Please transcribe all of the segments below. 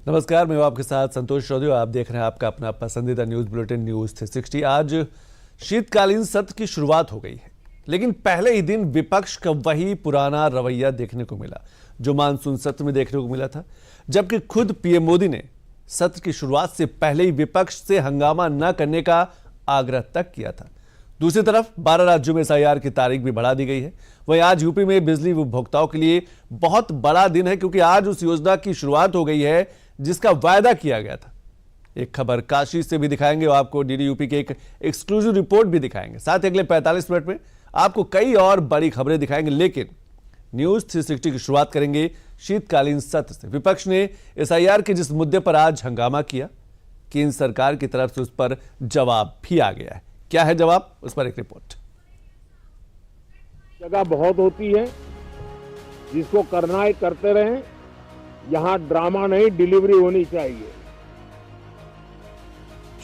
नमस्कार, मैं हूं आपके साथ संतोष चौधरी। आप देख रहे हैं आपका अपना पसंदीदा न्यूज बुलेटिन न्यूज 360। आज शीतकालीन सत्र की शुरुआत हो गई है, लेकिन पहले ही दिन विपक्ष का वही पुराना रवैया देखने को मिला जो मानसून सत्र में देखने को मिला था। जबकि खुद पीएम मोदी ने सत्र की शुरुआत से पहले ही विपक्ष से हंगामा न करने का आग्रह तक किया था। दूसरी तरफ 12 राज्यों में एसआईआर की तारीख भी बढ़ा दी गई है। वहीं आज यूपी में बिजली उपभोक्ताओं के लिए बहुत बड़ा दिन है, क्योंकि आज उस योजना की शुरुआत हो गई है जिसका वायदा किया गया था। एक खबर काशी से भी दिखाएंगे और आपको डीडी यूपी की एक एक्सक्लूसिव रिपोर्ट भी दिखाएंगे। साथ ही अगले 45 मिनट में आपको कई और बड़ी खबरें दिखाएंगे, लेकिन न्यूज 360 की शुरुआत करेंगे शीतकालीन सत्र से। विपक्ष ने एसआईआर के जिस मुद्दे पर आज हंगामा किया, केंद्र सरकार की तरफ से उस पर जवाब भी आ गया है। क्या है जवाब, उस पर एक रिपोर्ट। जगह बहुत होती है, जिसको करना है करते रहें। यहां ड्रामा नहीं, डिलीवरी होनी चाहिए।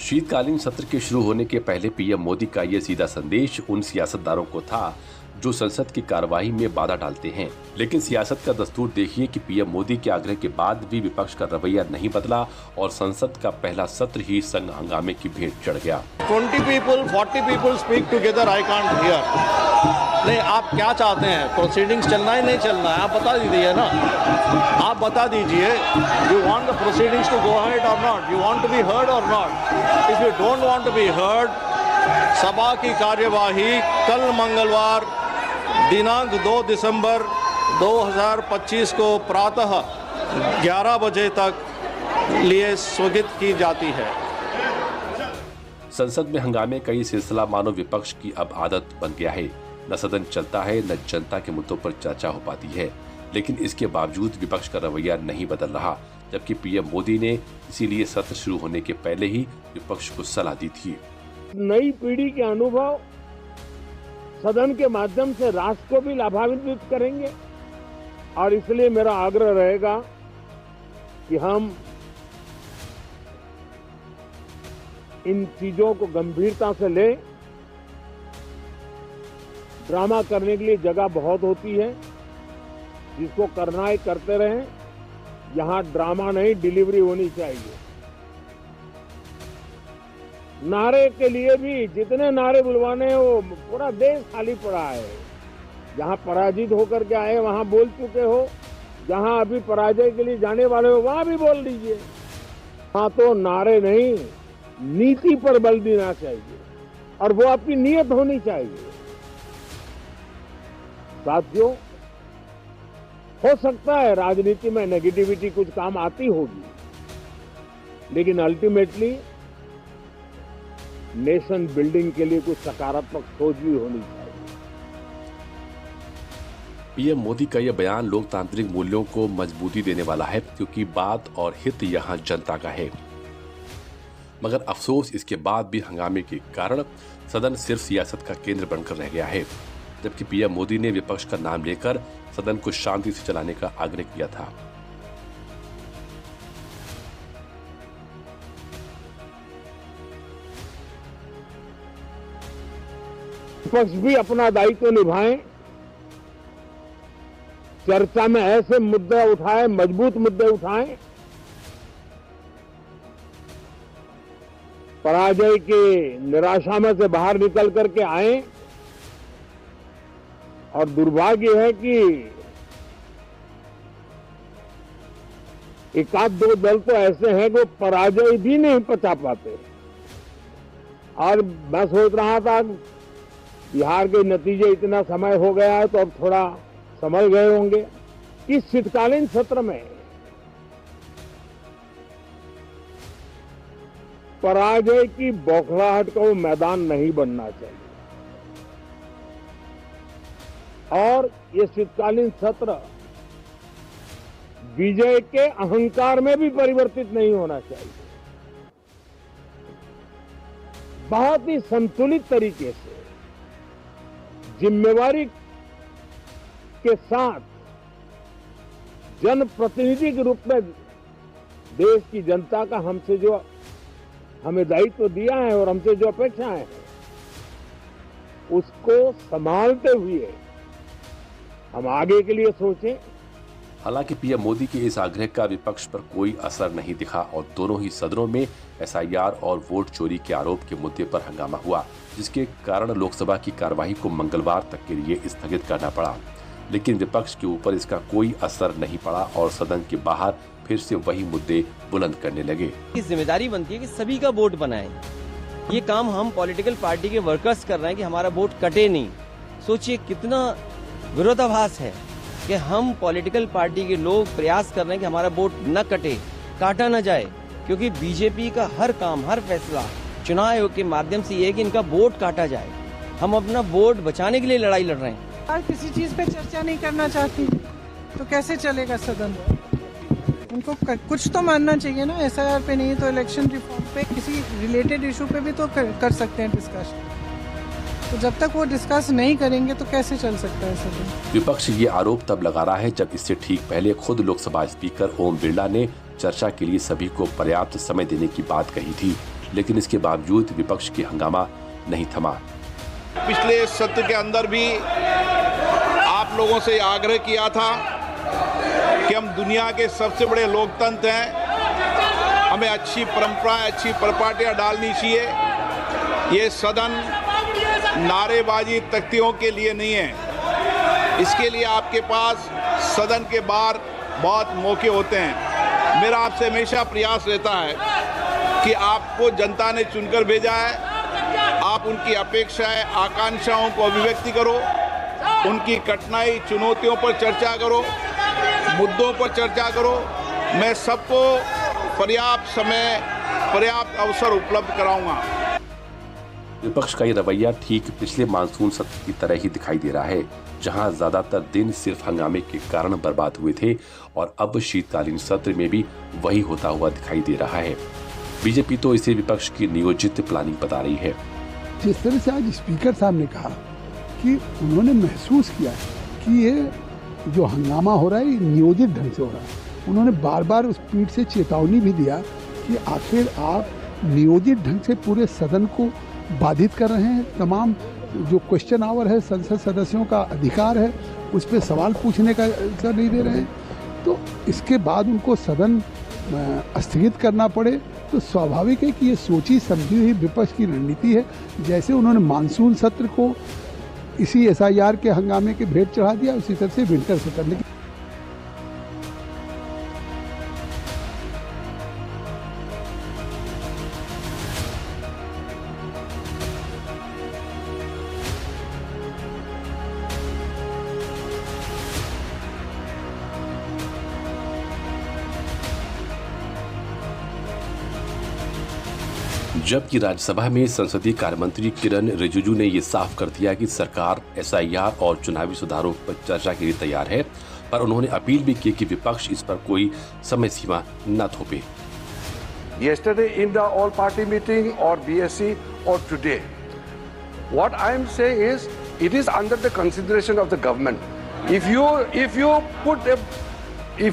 शीतकालीन सत्र के शुरू होने के पहले पीएम मोदी का ये सीधा संदेश उन सियासतदारों को था जो संसद की कार्यवाही में बाधा डालते हैं। लेकिन सियासत का दस्तूर देखिए कि पीएम मोदी के आग्रह के बाद भी विपक्ष का रवैया नहीं बदला और संसद का पहला सत्र ही संग हंगामे की भेंट चढ़ गया। 20 people, 40 people speak together, I can't hear. नहीं, आप क्या चाहते हैं? प्रोसीडिंग्स चलना है नहीं चलना है? आप बता दीजिए ना, आप बता दीजिए। You want the proceedings to go ahead or not? You want to be heard or not? If you don't want to be heard, सभा की कार्यवाही कल मंगलवार दिनांक 2 दिसंबर 2025 को प्रातः 11 बजे तक लिए स्थगित की जाती है। संसद में हंगामे का ये सिलसिला मानो विपक्ष की अब आदत बन गया है। न सदन चलता है, न जनता के मुद्दों पर चर्चा हो पाती है। लेकिन इसके बावजूद विपक्ष का रवैया नहीं बदल रहा, जबकि पीएम मोदी ने इसीलिए सत्र शुरू होने के पहले ही विपक्ष को सलाह दी थी। नई पीढ़ी के अनुभव सदन के माध्यम से राष्ट्र को भी लाभान्वित करेंगे, और इसलिए मेरा आग्रह रहेगा कि हम इन चीजों को गंभीरता से लें। ड्रामा करने के लिए जगह बहुत होती है, जिसको करना है करते रहें। यहां ड्रामा नहीं, डिलीवरी होनी चाहिए। नारे के लिए भी जितने नारे बुलवाने हैं, वो पूरा देश खाली पड़ा है। जहां पराजित होकर के आए वहां बोल चुके हो, जहां अभी पराजय के लिए जाने वाले हो वहां भी बोल दीजिए। हाँ, तो नारे नहीं, नीति पर बल देना चाहिए, और वो आपकी नीयत होनी चाहिए। साथियों, हो सकता है राजनीति में नेगेटिविटी कुछ काम आती होगी, लेकिन अल्टीमेटली नेशन बिल्डिंग के लिए कुछ सकारात्मक सोच भी होनी चाहिए। पीएम मोदी का यह बयान लोकतांत्रिक मूल्यों को मजबूती देने वाला है, क्योंकि बात और हित यहाँ जनता का है। मगर अफसोस, इसके बाद भी हंगामे के कारण सदन सिर्फ सियासत का केंद्र बनकर रह गया है। जबकि पीएम मोदी ने विपक्ष का नाम लेकर सदन को शांति से चलाने का आग्रह किया था। विपक्ष भी अपना दायित्व निभाएं, चर्चा में ऐसे मुद्दे उठाएं, मजबूत मुद्दे उठाएं, पराजय की निराशा में से बाहर निकल करके आए। और दुर्भाग्य है कि एक आध दो दल तो ऐसे हैं जो पराजय भी नहीं पचा पाते। और मैं सोच रहा था बिहार के नतीजे इतना समय हो गया है, तो अब थोड़ा समझ गए होंगे कि शीतकालीन सत्र में पराजय की बौखलाहट का वो मैदान नहीं बनना चाहिए, और ये शीतकालीन सत्र विजय के अहंकार में भी परिवर्तित नहीं होना चाहिए। बहुत ही संतुलित तरीके से, जिम्मेवारी के साथ, जनप्रतिनिधि के रूप में देश की जनता का हमसे जो हमें दायित्व दिया है और हमसे जो अपेक्षाएं हैं, उसको संभालते हुए हम आगे के लिए सोचें, हालांकि पीएम मोदी के इस आग्रह का विपक्ष पर कोई असर नहीं दिखा और दोनों ही सदनों में एसआईआर और वोट चोरी के आरोप के मुद्दे पर हंगामा हुआ, जिसके कारण लोकसभा की कार्यवाही को मंगलवार तक के लिए स्थगित करना पड़ा। लेकिन विपक्ष के ऊपर इसका कोई असर नहीं पड़ा और सदन के बाहर फिर से वही मुद्दे बुलंद करने लगे। जिम्मेदारी बनती है कि सभी का वोट बनाएं। ये काम हम पॉलिटिकल पार्टी के वर्कर्स कर रहे हैं कि हमारा वोट कटे नहीं। सोचिए कितना विरोधाभास है कि हम पॉलिटिकल पार्टी के लोग प्रयास कर रहे हैं कि हमारा वोट न कटे, काटा न जाए, क्योंकि बीजेपी का हर काम, हर फैसला चुनाव आयोग के माध्यम से ये है कि इनका वोट काटा जाए। हम अपना वोट बचाने के लिए लड़ाई लड़ रहे हैं। आज किसी चीज पे चर्चा नहीं करना चाहती तो कैसे चलेगा सदन? उनको कुछ तो मानना चाहिए ना। एसआईआर पे नहीं तो इलेक्शन रिफॉर्म पे, किसी रिलेटेड इशू पे भी तो कर सकते हैं डिस्कशन। तो जब तक वो डिस्कस नहीं करेंगे तो कैसे चल सकता है सदन? विपक्ष ये आरोप तब लगा रहा है जब इससे ठीक पहले खुद लोकसभा स्पीकर ओम बिरला ने चर्चा के लिए सभी को पर्याप्त समय देने की बात कही थी, लेकिन इसके बावजूद विपक्ष की हंगामा नहीं थमा। पिछले सत्र के अंदर भी आप लोगों से आग्रह किया था कि हम दुनिया के सबसे बड़े लोकतंत्र हैं, हमें अच्छी परंपराएं, अच्छी परिपाटियां डालनी चाहिए। ये सदन नारेबाजी तख्तियों के लिए नहीं है। इसके लिए आपके पास सदन के बाहर बहुत मौके होते हैं। मेरा आपसे हमेशा प्रयास रहता है कि आपको जनता ने चुनकर भेजा है, आप उनकी अपेक्षाएं, आकांक्षाओं को अभिव्यक्ति करो, उनकी कठिनाई, चुनौतियों पर चर्चा करो, मुद्दों पर चर्चा करो। मैं सबको पर्याप्त समय, पर्याप्त अवसर उपलब्ध कराऊंगा। विपक्ष का ये रवैया ठीक पिछले मानसून सत्र की तरह ही दिखाई दे रहा है, जहां ज्यादातर दिन सिर्फ हंगामे के कारण बर्बाद हुए थे और अब शीतकालीन सत्र में भी वही होता हुआ दिखाई दे रहा है। बीजेपी तो इसे विपक्ष की नियोजित प्लानिंग बता रही है। जिस तरह से आज स्पीकर साहब ने कहा कि उन्होंने महसूस किया कि ये जो हंगामा हो रहा है ये नियोजित ढंग से हो रहा है। उन्होंने बार बार उस पीठ से चेतावनी भी दिया कि आखिर आप नियोजित ढंग से पूरे सदन को बाधित कर रहे हैं। तमाम जो क्वेश्चन आवर है, संसद सदस्यों का अधिकार है, उस पर सवाल पूछने का नहीं दे रहे हैं। तो इसके बाद उनको सदन स्थगित करना पड़े तो स्वाभाविक है कि ये सोची समझी हुई विपक्ष की रणनीति है। जैसे उन्होंने मानसून सत्र को इसी एसआईआर के हंगामे के भेंट चढ़ा दिया, उसी तरह से विंटर सत्र। लेकिन जबकि राज्यसभा में संसदीय कार्य मंत्री किरण रिजिजू ने ये साफ कर दिया कि सरकार एसआईआर और चुनावी सुधारों पर चर्चा के लिए तैयार है, पर उन्होंने अपील भी की कि विपक्ष इस पर कोई समय सीमा न थोपे। Yesterday in the all-party meeting or BSc or today, what I am saying is it is under the consideration of the government. If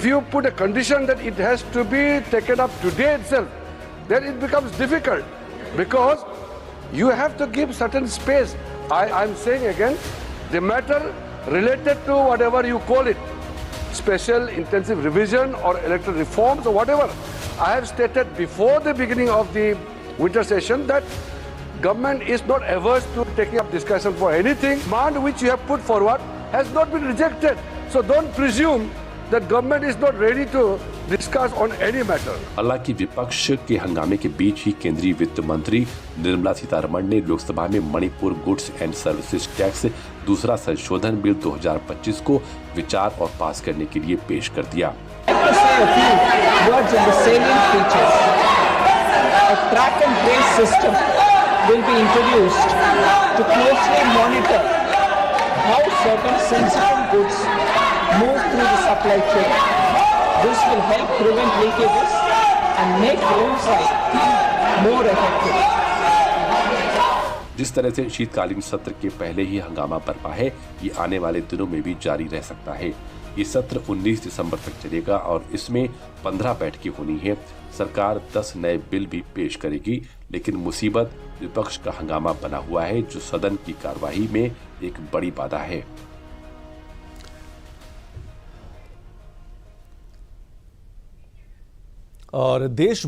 you put a condition that it has to be taken up today itself, then it becomes difficult because you have to give certain space. I am saying again, the matter related to whatever you call it, special intensive revision or electoral reforms or whatever, I have stated before the beginning of the winter session that government is not averse to taking up discussion for anything. Demand which you have put forward has not been rejected. So don't presume that government is not ready to discuss on any matter. हालांकि विपक्ष के हंगामे के बीच ही केंद्रीय वित्त मंत्री निर्मला सीतारमण ने लोकसभा में Manipur goods and services tax दूसरा संशोधन बिल 2025 को विचार और पास करने के लिए पेश कर दिया। move through the supply chain. This will help prevent leakages and make oversight more effective. जिस तरह से शीतकालीन सत्र के पहले ही हंगामा बरपा है, ये आने वाले दिनों में भी जारी रह सकता है। ये सत्र 19 दिसंबर तक चलेगा और इसमें 15 बैठकें होनी है। सरकार 10 नए बिल भी पेश करेगी, लेकिन मुसीबत विपक्ष का हंगामा बना हुआ है, जो सदन की कार्यवाही में एक बड़ी बाधा है। और देश भर